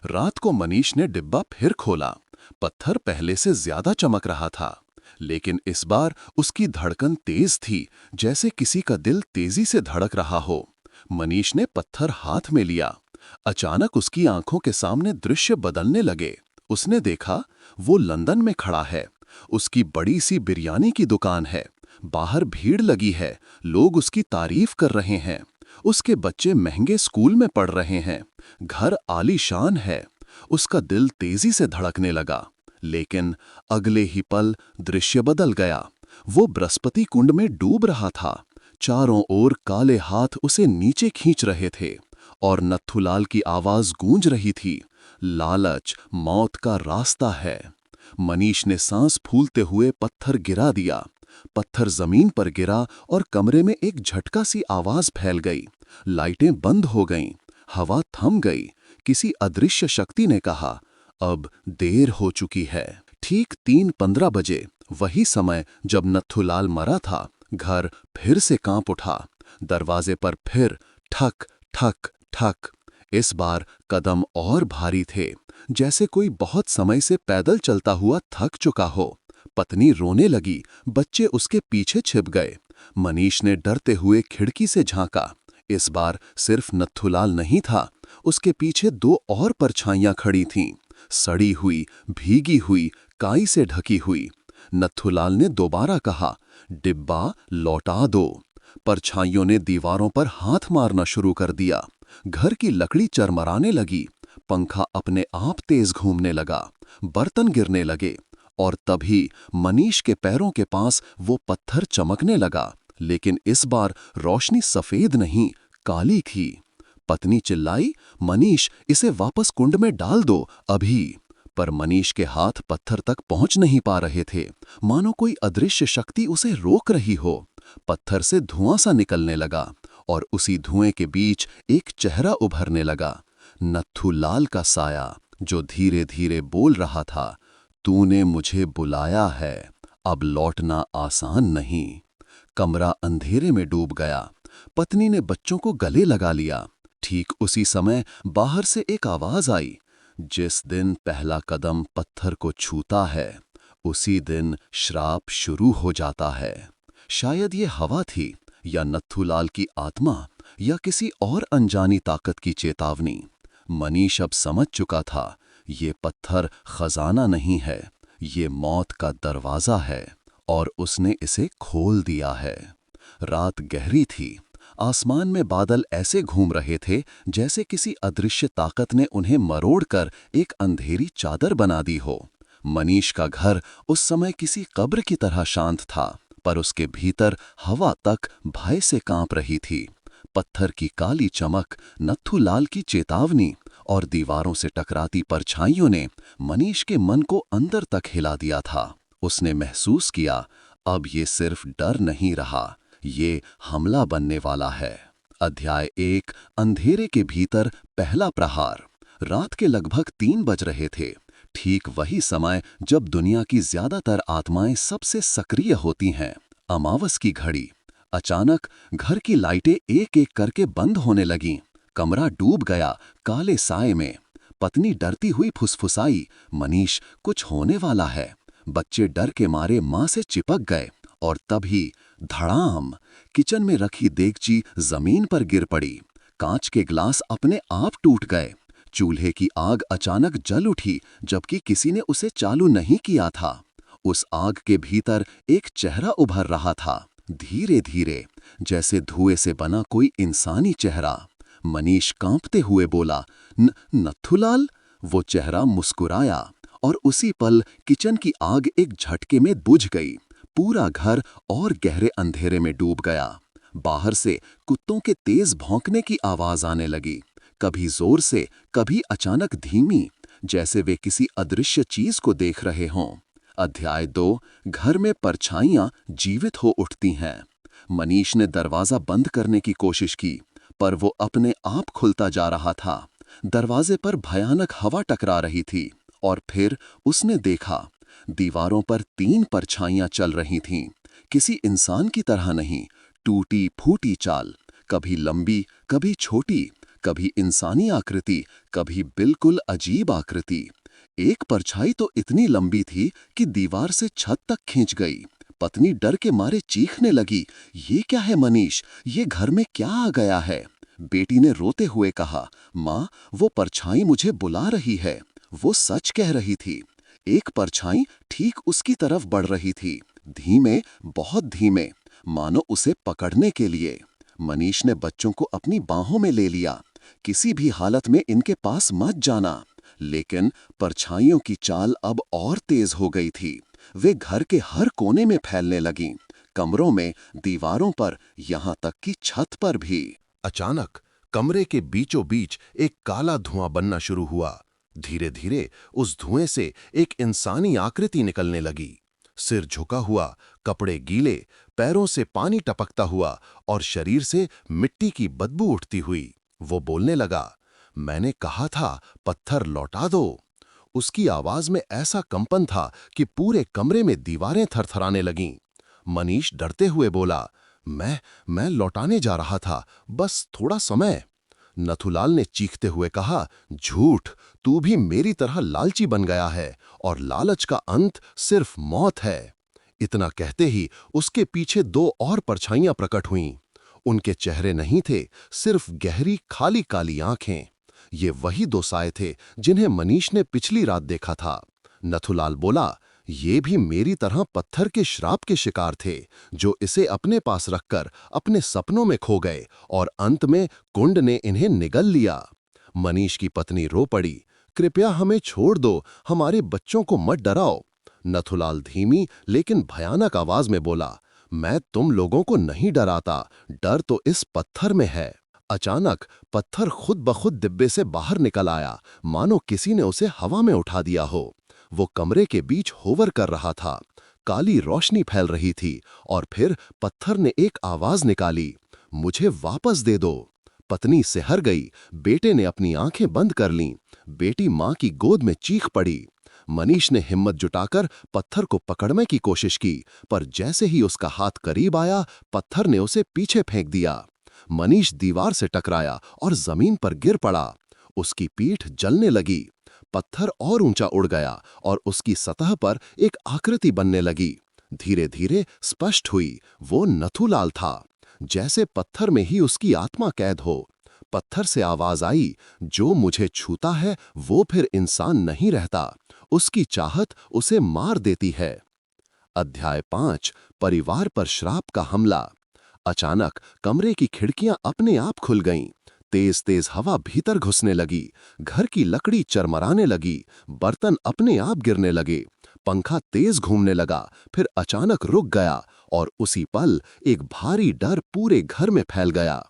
रात को मनीष ने डिब्बा फिर खोला। पत्थर पहले से ज्यादा चमक रहा था, लेकिन इस बार उसकी धड़कन तेज थी, जैसे किसी का दिल तेजी से धड़क रहा हो। मनीष ने पत्थर हाथ में लिया। अचानक उसकी आंखों के सामने दृश्य बदलने लगे। उसने देखा, वो लंदन में खड़ा है। उसकी बड़ी सी बिरयानी की दुकान है। बाहर भीड़ लगी है, लोग उसकी तारीफ कर रहे हैं। उसके बच्चे महंगे स्कूल में पढ़ रहे हैं। घर आलीशान है। उसका दिल तेजी से धड़कने लगा। लेकिन अगले ही पल दृश्य बदल गया। वो बृहस्पति कुंड में डूब रहा था। चारों ओर काले हाथ उसे नीचे खींच रहे थे और नथुलाल की आवाज गूंज रही थी, लालच मौत का रास्ता है। मनीष ने सांस फूलते हुए पत्थर गिरा दिया। पत्थर जमीन पर गिरा और कमरे में एक झटका सी आवाज फैल गई। लाइटें बंद हो गईं, हवा थम गई। किसी अदृश्य शक्ति ने कहा, अब देर हो चुकी है। ठीक 3:15 बजे, वही समय जब नथुलाल मरा था, घर फिर से कांप उठा। दरवाजे पर फिर ठक ठक ठक। इस बार कदम और भारी थे, जैसे कोई बहुत समय से पैदल चलता हुआ थक चुका हो। पत्नी रोने लगी, बच्चे उसके पीछे छिप गए। मनीष ने डरते हुए खिड़की से झांका। इस बार सिर्फ नथुलाल नहीं था, उसके पीछे 2 और परछाइयां खड़ी थीं, सड़ी हुई, भीगी हुई, काई से ढकी हुई। नथुलाल ने दोबारा कहा, डिब्बा लौटा दो। परछाइयों ने दीवारों पर हाथ मारना शुरू कर दिया। घर की लकड़ी चरमराने लगी। पंखा अपने आप तेज घूमने लगा। बर्तन गिरने लगे। और तभी मनीष के पैरों के पास वो पत्थर चमकने लगा, लेकिन इस बार रोशनी सफेद नहीं, काली थी। पत्नी चिल्लाई, मनीष, इसे वापस कुंड में डाल दो, अभी। पर मनीष के हाथ पत्थर तक पहुंच नहीं पा रहे थे, मानो कोई अदृश्य शक्ति उसे रोक रही हो। पत्थर से धुआं सा निकलने लगा और उसी धुएं के बीच एक चेहरा उभरने लगा, नथुलाल का साया, जो धीरे धीरे बोल रहा था, तूने मुझे बुलाया है, अब लौटना आसान नहीं। कमरा अंधेरे में डूब गया। पत्नी ने बच्चों को गले लगा लिया। ठीक उसी समय बाहर से एक आवाज आई, जिस दिन पहला कदम पत्थर को छूता है, उसी दिन श्राप शुरू हो जाता है। शायद ये हवा थी, या नथुलाल की आत्मा, या किसी और अनजानी ताकत की चेतावनी। मनीष अब समझ चुका था, ये पत्थर खजाना नहीं है, ये मौत का दरवाजा है, और उसने इसे खोल दिया है। रात गहरी थी। आसमान में बादल ऐसे घूम रहे थे जैसे किसी अदृश्य ताकत ने उन्हें मरोड़कर एक अंधेरी चादर बना दी हो। मनीष का घर उस समय किसी कब्र की तरह शांत था, पर उसके भीतर हवा तक भय से कांप रही थी। पत्थर की काली चमक, नथुलाल की चेतावनी और दीवारों से टकराती परछाइयों ने मनीष के मन को अंदर तक हिला दिया था। उसने महसूस किया, अब ये सिर्फ डर नहीं रहा, ये हमला बनने वाला है। अध्याय 1, अंधेरे के भीतर पहला प्रहार। रात के लगभग 3 बज रहे थे, ठीक वही समय जब दुनिया की ज्यादातर आत्माएं सबसे सक्रिय होती हैं। अमावस की घड़ी। अचानक घर की लाइटें एक एक करके बंद होने लगीं। कमरा डूब गया काले साए में। पत्नी डरती हुई फुसफुसाई, मनीष, कुछ होने वाला है। बच्चे डर के मारे मां से चिपक गए, और तभी धड़ाम, किचन में रखी देगची जमीन पर गिर पड़ी। कांच के ग्लास अपने आप टूट गए। चूल्हे की आग अचानक जल उठी, जबकि किसी ने उसे चालू नहीं किया था। उस आग के भीतर एक चेहरा उभर रहा था, धीरे धीरे, जैसे धुएं से बना कोई इंसानी चेहरा। मनीष कांपते हुए बोला, नथुलाल। वो चेहरा मुस्कुराया, और उसी पल किचन की आग एक झटके में बुझ गई। पूरा घर और गहरे अंधेरे में डूब गया। बाहर से कुत्तों के तेज भौंकने की आवाज आने लगी, कभी जोर से, कभी अचानक धीमी, जैसे वे किसी अदृश्य चीज को देख रहे हों। अध्याय 2, घर में परछाइयां जीवित हो उठती हैं। मनीष ने दरवाजा बंद करने की कोशिश की, पर वो अपने आप खुलता जा रहा था। दरवाजे पर भयानक हवा टकरा रही थी, और फिर उसने देखा, दीवारों पर 3 परछाइयां चल रही थीं। किसी इंसान की तरह नहीं, टूटी फूटी चाल, कभी लंबी, कभी छोटी, कभी इंसानी आकृति, कभी बिल्कुल अजीब आकृति। एक परछाई तो इतनी लंबी थी कि दीवार से छत तक खींच गई। पत्नी डर के मारे चीखने लगी, ये क्या है मनीष, ये घर में क्या आ गया है? बेटी ने रोते हुए कहा, माँ, वो परछाई मुझे बुला रही है। वो सच कह रही थी। एक परछाई ठीक उसकी तरफ बढ़ रही थी, धीमे, बहुत धीमे, मानो उसे पकड़ने के लिए। मनीष ने बच्चों को अपनी बाहों में ले लिया, किसी भी हालत में इनके पास मत जाना। लेकिन परछाइयों की चाल अब और तेज हो गई थी। वे घर के हर कोने में फैलने लगीं, कमरों में, दीवारों पर, यहाँ तक कि छत पर भी। अचानक कमरे के बीचों बीच एक काला धुआं बनना शुरू हुआ। धीरे धीरे उस धुएं से एक इंसानी आकृति निकलने लगी। सिर झुका हुआ, कपड़े गीले, पैरों से पानी टपकता हुआ और शरीर से मिट्टी की बदबू उठती हुई। वो बोलने लगा, मैंने कहा था पत्थर लौटा दो। उसकी आवाज में ऐसा कंपन था कि पूरे कमरे में दीवारें थरथराने लगीं। मनीष डरते हुए बोला, मैं लौटाने जा रहा था, बस थोड़ा समय। नथुलाल ने चीखते हुए कहा, झूठ, तू भी मेरी तरह लालची बन गया है, और लालच का अंत सिर्फ मौत है। इतना कहते ही उसके पीछे 2 और परछाइयां प्रकट हुईं। उनके चेहरे नहीं थे, सिर्फ गहरी खाली काली आंखें। ये वही 2 साए थे जिन्हें मनीष ने पिछली रात देखा था। नथुलाल बोला, ये भी मेरी तरह पत्थर के श्राप के शिकार थे, जो इसे अपने पास रखकर अपने सपनों में खो गए, और अंत में कुंड ने इन्हें निगल लिया। मनीष की पत्नी रो पड़ी, कृपया हमें छोड़ दो, हमारे बच्चों को मत डराओ। नथुलाल धीमी लेकिन भयानक आवाज में बोला, मैं तुम लोगों को नहीं डराता, डर तो इस पत्थर में है। अचानक पत्थर खुद ब खुद डिब्बे से बाहर निकल आया, मानो किसी ने उसे हवा में उठा दिया हो। वो कमरे के बीच होवर कर रहा था। काली रोशनी फैल रही थी और फिर पत्थर ने एक आवाज निकाली, मुझे वापस दे दो। पत्नी सिहर गई। बेटे ने अपनी आंखें बंद कर लीं। बेटी मां की गोद में चीख पड़ी। मनीष ने हिम्मत जुटाकर पत्थर को पकड़ने की कोशिश की, पर जैसे ही उसका हाथ करीब आया, पत्थर ने उसे पीछे फेंक दिया। मनीष दीवार से टकराया और जमीन पर गिर पड़ा। उसकी पीठ जलने लगी। पत्थर और ऊंचा उड़ गया और उसकी सतह पर एक आकृति बनने लगी। धीरे धीरे स्पष्ट हुई, वो नथुलाल था। जैसे पत्थर में ही उसकी आत्मा कैद हो। पत्थर से आवाज आई, जो मुझे छूता है वो फिर इंसान नहीं रहता, उसकी चाहत उसे मार देती है। अध्याय 5, परिवार पर श्राप का हमला। अचानक कमरे की खिड़कियां अपने आप खुल गईं। तेज तेज हवा भीतर घुसने लगी। घर की लकड़ी चरमराने लगी। बर्तन अपने आप गिरने लगे। पंखा तेज घूमने लगा, फिर अचानक रुक गया और उसी पल एक भारी डर पूरे घर में फैल गया।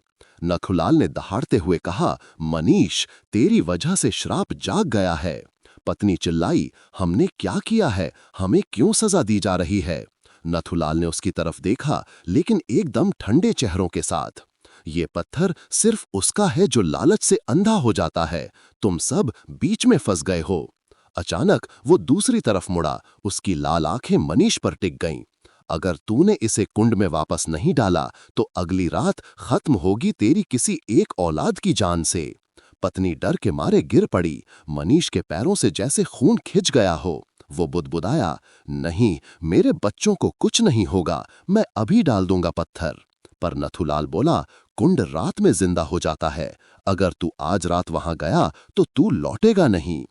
नथुलाल ने दहाड़ते हुए कहा, मनीष, तेरी वजह से श्राप जाग गया है। पत्नी चिल्लाई, हमने क्या किया है? हमें क्यों सजा दी जा रही है? नथुलाल ने उसकी तरफ देखा, लेकिन एकदम ठंडे चेहरों के साथ। ये पत्थर सिर्फ उसका है जो लालच से अंधा हो जाता है। तुम सब बीच में फंस गए हो। अचानक वो दूसरी तरफ मुड़ा। उसकी लाल आंखें मनीष पर टिक गईं। अगर तूने इसे कुंड में वापस नहीं डाला तो अगली रात खत्म होगी तेरी किसी एक औलाद की जान से। पत्नी डर के मारे गिर पड़ी। मनीष के पैरों से जैसे खून खिंच गया हो। वो बुदबुदाया, नहीं, मेरे बच्चों को कुछ नहीं होगा, मैं अभी डाल दूंगा पत्थर। पर नथुलाल बोला, कुंड रात में जिंदा हो जाता है। अगर तू आज रात वहां गया तो तू लौटेगा नहीं।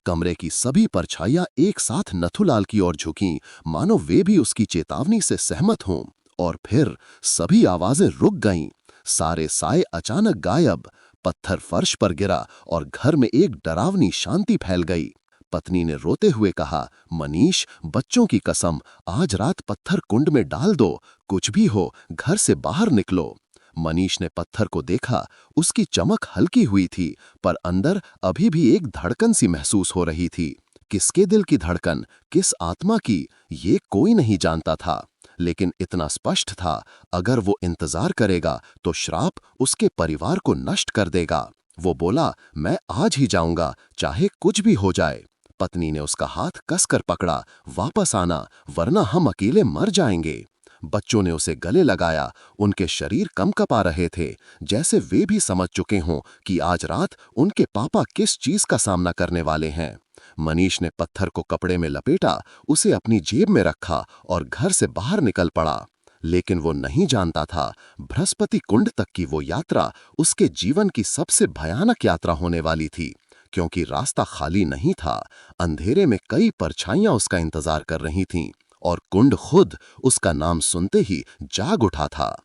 कमरे की सभी परछाइयां एक साथ नथुलाल की ओर झुकीं, मानो वे भी उसकी चेतावनी से सहमत हों। और फिर सभी आवाजें रुक गईं। सारे साए अचानक गायब। पत्थर फर्श पर गिरा और घर में एक डरावनी शांति फैल गई। पत्नी ने रोते हुए कहा, मनीष, बच्चों की कसम, आज रात पत्थर कुंड में डाल दो। कुछ भी हो, घर से बाहर निकलो। मनीष ने पत्थर को देखा। उसकी चमक हल्की हुई थी, पर अंदर अभी भी एक धड़कन सी महसूस हो रही थी। किसके दिल की धड़कन, किस आत्मा की, ये कोई नहीं जानता था। लेकिन इतना स्पष्ट था, अगर वो इंतजार करेगा तो श्राप उसके परिवार को नष्ट कर देगा। वो बोला, मैं आज ही जाऊंगा, चाहे कुछ भी हो जाए। पत्नी ने उसका हाथ कसकर पकड़ा, वापस आना, वरना हम अकेले मर जाएंगे। बच्चों ने उसे गले लगाया। उनके शरीर कंपा रहे थे, जैसे वे भी समझ चुके हों कि आज रात उनके पापा किस चीज का सामना करने वाले हैं। मनीष ने पत्थर को कपड़े में लपेटा, उसे अपनी जेब में रखा और घर से बाहर निकल पड़ा। लेकिन वो नहीं जानता था, बृहस्पति कुंड तक की वो यात्रा उसके जीवन की सबसे भयानक यात्रा होने वाली थी। क्योंकि रास्ता खाली नहीं था। अंधेरे में कई परछाइयां उसका इंतजार कर रही थीं और कुंड खुद उसका नाम सुनते ही जाग उठा था।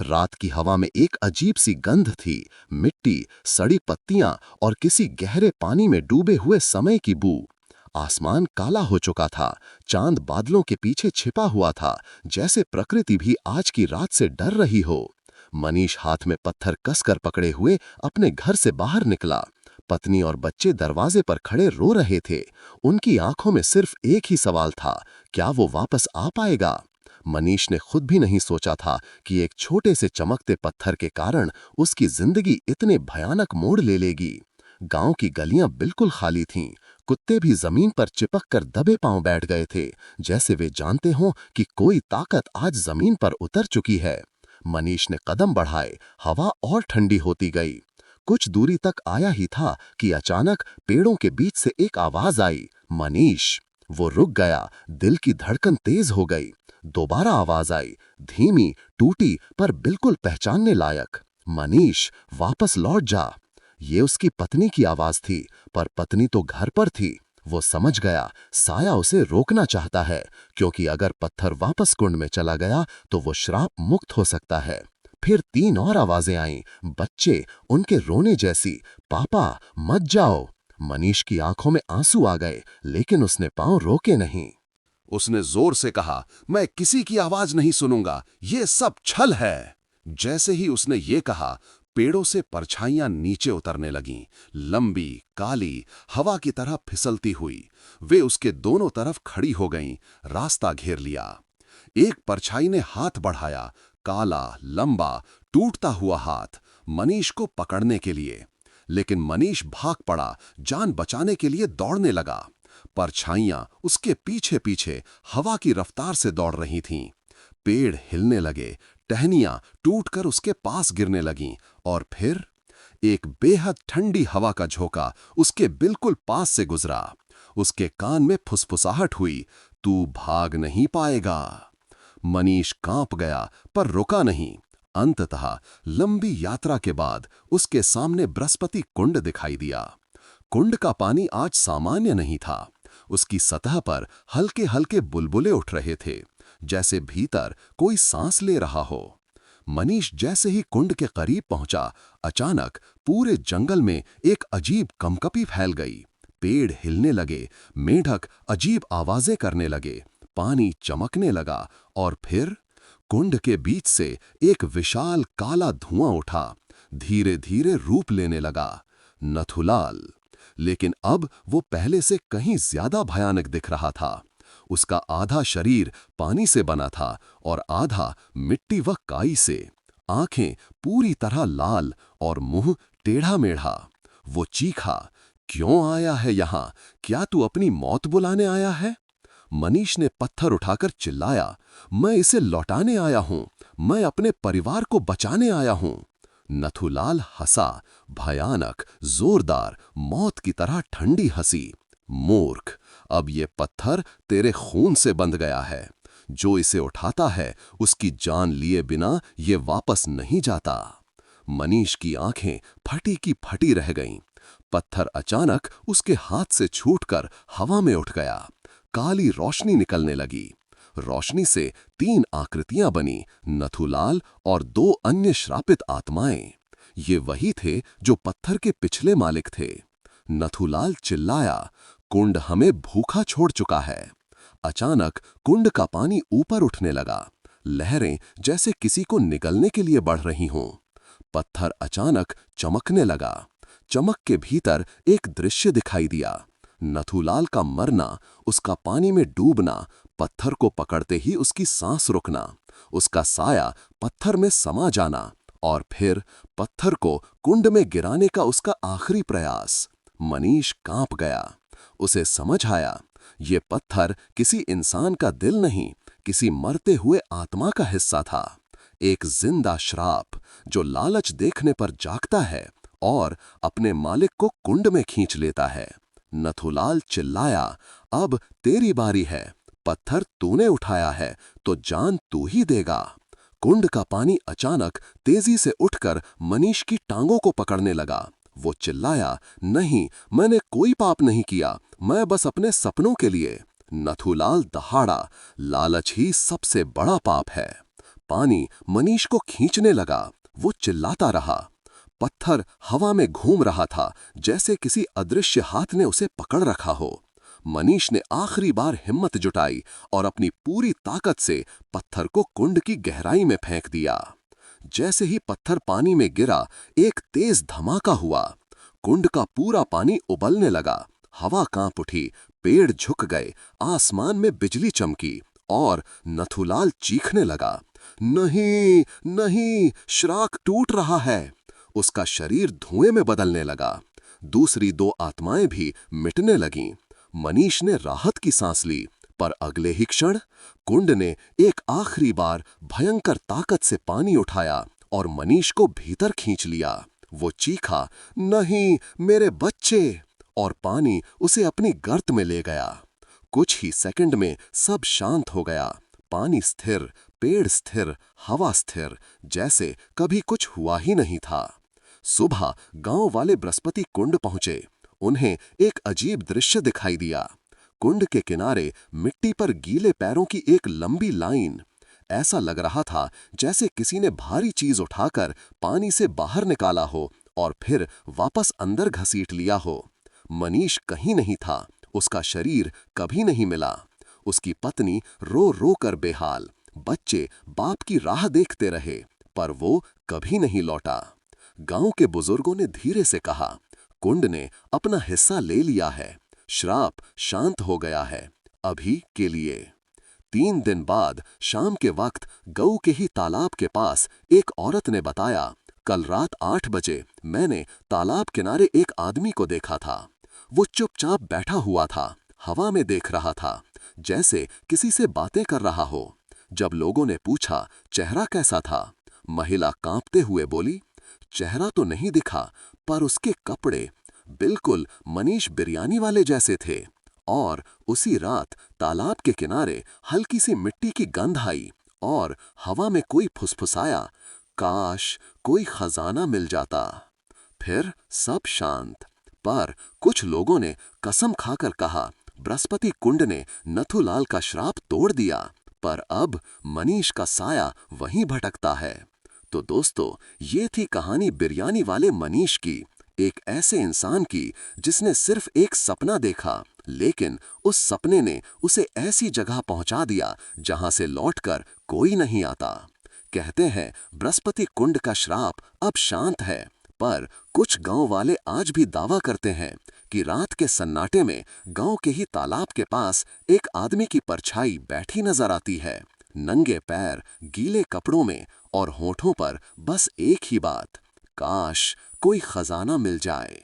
रात की हवा में एक अजीब सी गंध थी, मिट्टी, सड़ी पत्तियां और किसी गहरे पानी में डूबे हुए समय की बू। आसमान काला हो चुका था। चांद बादलों के पीछे छिपा हुआ था, जैसे प्रकृति भी आज की रात से डर रही हो। मनीष हाथ में पत्थर कसकर पकड़े हुए अपने घर से बाहर निकला। पत्नी और बच्चे दरवाजे पर खड़े रो रहे थे। उनकी आंखों में सिर्फ एक ही सवाल था, क्या वो वापस आ पाएगा? मनीष ने खुद भी नहीं सोचा था कि एक छोटे से चमकते पत्थर के कारण उसकी जिंदगी इतने भयानक मोड़ ले लेगी। गांव की गलियां बिल्कुल खाली थीं। कुत्ते भी जमीन पर चिपक कर दबे पांव बैठ गए थे, जैसे वे जानते हों कि कोई ताकत आज जमीन पर उतर चुकी है। मनीष ने कदम बढ़ाए। हवा और ठंडी होती गई। कुछ दूरी तक आया ही था कि अचानक पेड़ों के बीच से एक आवाज आई, मनीष। वो रुक गया। दिल की धड़कन तेज हो गई। दोबारा आवाज आई, धीमी, टूटी, पर बिल्कुल पहचानने लायक, मनीष, वापस लौट जा। ये उसकी पत्नी की आवाज थी, पर पत्नी तो घर पर थी। वो समझ गया, साया उसे रोकना चाहता है, क्योंकि अगर पत्थर वापस कुंड में चला गया तो वो श्राप मुक्त हो सकता है। फिर 3 और आवाजें आईं, बच्चे, उनके रोने जैसी, पापा मत जाओ। मनीष की आंखों में आंसू आ गए, लेकिन उसने पांव रोके नहीं। उसने जोर से कहा, मैं किसी की आवाज नहीं सुनूंगा, ये सब छल है। जैसे ही उसने ये कहा, पेड़ों से परछाइयां नीचे उतरने लगीं, लंबी, काली, हवा की तरह फिसलती हुई। वे उसके दोनों तरफ खड़ी हो गईं, रास्ता घेर लिया। एक परछाई ने हाथ बढ़ाया, काला, लंबा, टूटता हुआ हाथ, मनीष को पकड़ने के लिए। लेकिन मनीष भाग पड़ा, जान बचाने के लिए दौड़ने लगा। परछाइयां उसके पीछे पीछे हवा की रफ्तार से दौड़ रही थीं। पेड़ हिलने लगे, टहनियां टूटकर उसके पास गिरने लगीं, और फिर एक बेहद ठंडी हवा का झोंका उसके बिल्कुल पास से गुजरा। उसके कान में फुसफुसाहट हुई, तू भाग नहीं पाएगा। मनीष कांप गया, पर रुका नहीं। अंततः लंबी यात्रा के बाद उसके सामने बृहस्पति कुंड दिखाई दिया। कुंड का पानी आज सामान्य नहीं था। उसकी सतह पर हल्के हल्के बुलबुले उठ रहे थे, जैसे भीतर कोई सांस ले रहा हो। मनीष जैसे ही कुंड के करीब पहुंचा, अचानक पूरे जंगल में एक अजीब कंपकपी फैल गई। पेड़ हिलने लगे, मेंढक अजीब आवाजें करने लगे, पानी चमकने लगा, और फिर कुंड के बीच से एक विशाल काला धुआं उठा, धीरे धीरे रूप लेने लगा। नथुलाल। लेकिन अब वो पहले से कहीं ज्यादा भयानक दिख रहा था। उसका आधा शरीर पानी से बना था और आधा मिट्टी व काई से। आंखें पूरी तरह लाल और मुंह टेढ़ा मेढ़ा। वो चीखा, क्यों आया है यहाँ? क्या तू अपनी मौत बुलाने आया है? मनीष ने पत्थर उठाकर चिल्लाया, मैं इसे लौटाने आया हूं, मैं अपने परिवार को बचाने आया हूं। नथुलाल हंसा, भयानक, जोरदार, मौत की तरह ठंडी हंसी। मूर्ख, अब ये पत्थर तेरे खून से बंध गया है। जो इसे उठाता है उसकी जान लिए बिना ये वापस नहीं जाता। मनीष की आंखें फटी की फटी रह गईं। पत्थर अचानक उसके हाथ से छूटकर हवा में उठ गया। काली रोशनी निकलने लगी। रोशनी से 3 आकृतियां बनी, नथुलाल और 2 अन्य श्रापित आत्माएं। ये वही थे जो पत्थर के पिछले मालिक थे। नथुलाल चिल्लाया, कुंड हमें भूखा छोड़ चुका है। अचानक कुंड का पानी ऊपर उठने लगा, लहरें जैसे किसी को निगलने के लिए बढ़ रही हों। पत्थर अचानक चमकने लगा। चमक के भीतर एक दृश्य दिखाई दिया। नथुलाल का मरना, उसका पानी में डूबना, पत्थर को पकड़ते ही उसकी सांस रुकना, उसका साया पत्थर में समा जाना, और फिर पत्थर को कुंड में गिराने का उसका आखिरी प्रयास। मनीष कांप गया। उसे समझ आया, ये पत्थर किसी इंसान का दिल नहीं, किसी मरते हुए आत्मा का हिस्सा था। एक जिंदा श्राप जो लालच देखने पर जागता है और अपने मालिक को कुंड में खींच लेता है। नथुलाल चिल्लाया, अब तेरी बारी है। पत्थर तूने उठाया है तो जान तू ही देगा। कुंड का पानी अचानक तेजी से उठकर मनीष की टांगों को पकड़ने लगा। वो चिल्लाया, नहीं, मैंने कोई पाप नहीं किया, मैं बस अपने सपनों के लिए। नथुलाल दहाड़ा, लालच ही सबसे बड़ा पाप है। पानी मनीष को खींचने लगा। वो चिल्लाता रहा। पत्थर हवा में घूम रहा था, जैसे किसी अदृश्य हाथ ने उसे पकड़ रखा हो। मनीष ने आखिरी बार हिम्मत जुटाई और अपनी पूरी ताकत से पत्थर को कुंड की गहराई में फेंक दिया। जैसे ही पत्थर पानी में गिरा, एक तेज धमाका हुआ। कुंड का पूरा पानी उबलने लगा, हवा कांप उठी, पेड़ झुक गए, आसमान में बिजली चमकी, और नथुलाल चीखने लगा, नहीं, नहीं, श्राक टूट रहा है। उसका शरीर धुएं में बदलने लगा। दूसरी 2 आत्माएं भी मिटने लगीं। मनीष ने राहत की सांस ली, पर अगले ही क्षण कुंड ने एक आखिरी बार भयंकर ताकत से पानी उठाया और मनीष को भीतर खींच लिया। वो चीखा, नहीं, मेरे बच्चे, और पानी उसे अपनी गर्त में ले गया। कुछ ही सेकंड में सब शांत हो गया। पानी स्थिर, पेड़ स्थिर, हवा स्थिर, जैसे कभी कुछ हुआ ही नहीं था। सुबह गांव वाले बृहस्पति कुंड पहुंचे। उन्हें एक अजीब दृश्य दिखाई दिया। कुंड के किनारे मिट्टी पर गीले पैरों की एक लंबी लाइन। ऐसा लग रहा था जैसे किसी ने भारी चीज उठाकर पानी से बाहर निकाला हो और फिर वापस अंदर घसीट लिया हो। मनीष कहीं नहीं था, उसका शरीर कभी नहीं मिला। उसकी पत्नी रो रो कर बेहाल, बच्चे बाप की राह देखते रहे, पर वो कभी नहीं लौटा। गांव के बुजुर्गों ने धीरे से कहा, कुंड ने अपना हिस्सा ले लिया है, श्राप शांत हो गया है, अभी के लिए। 3 दिन बाद शाम के वक्त गऊ के ही तालाब के पास एक औरत ने बताया, कल रात 8 बजे मैंने तालाब किनारे एक आदमी को देखा था। वो चुपचाप बैठा हुआ था, हवा में देख रहा था, जैसे किसी से बातें कर रहा हो। जब लोगों ने पूछा चेहरा कैसा था, महिला कांपते हुए बोली, चेहरा तो नहीं दिखा, पर उसके कपड़े बिल्कुल मनीष बिरयानी वाले जैसे थे। और उसी रात तालाब के किनारे हल्की सी मिट्टी की गंध आई और हवा में कोई फुसफुसाया, काश कोई खजाना मिल जाता। फिर सब शांत, पर कुछ लोगों ने कसम खाकर कहा, बृहस्पति कुंड ने नथुलाल का श्राप तोड़ दिया, पर अब मनीष का साया वहीं भटकता है। तो दोस्तों, ये थी कहानी बिरयानी वाले मनीष की, एक ऐसे इंसान की जिसने सिर्फ एक सपना देखा, लेकिन उस सपने ने उसे ऐसी जगह पहुंचा दिया जहां से लौटकर कोई नहीं आता। कहते हैं बृहस्पति कुंड का श्राप अब शांत है, पर कुछ गांव वाले आज भी दावा करते हैं कि रात के सन्नाटे में गांव के ही तालाब के पास एक आदमी की परछाई बैठी नजर आती है, नंगे पैर, गीले कपड़ों में, और होठों पर बस एक ही बात, काश कोई खजाना मिल जाए।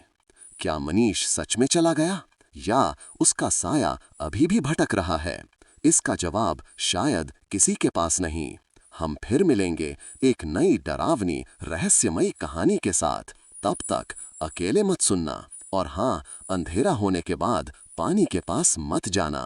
क्या मनीष सच में चला गया, या उसका साया अभी भी भटक रहा है? इसका जवाब शायद किसी के पास नहीं। हम फिर मिलेंगे एक नई डरावनी रहस्यमयी कहानी के साथ। तब तक अकेले मत सुनना, और हाँ, अंधेरा होने के बाद पानी के पास मत जाना।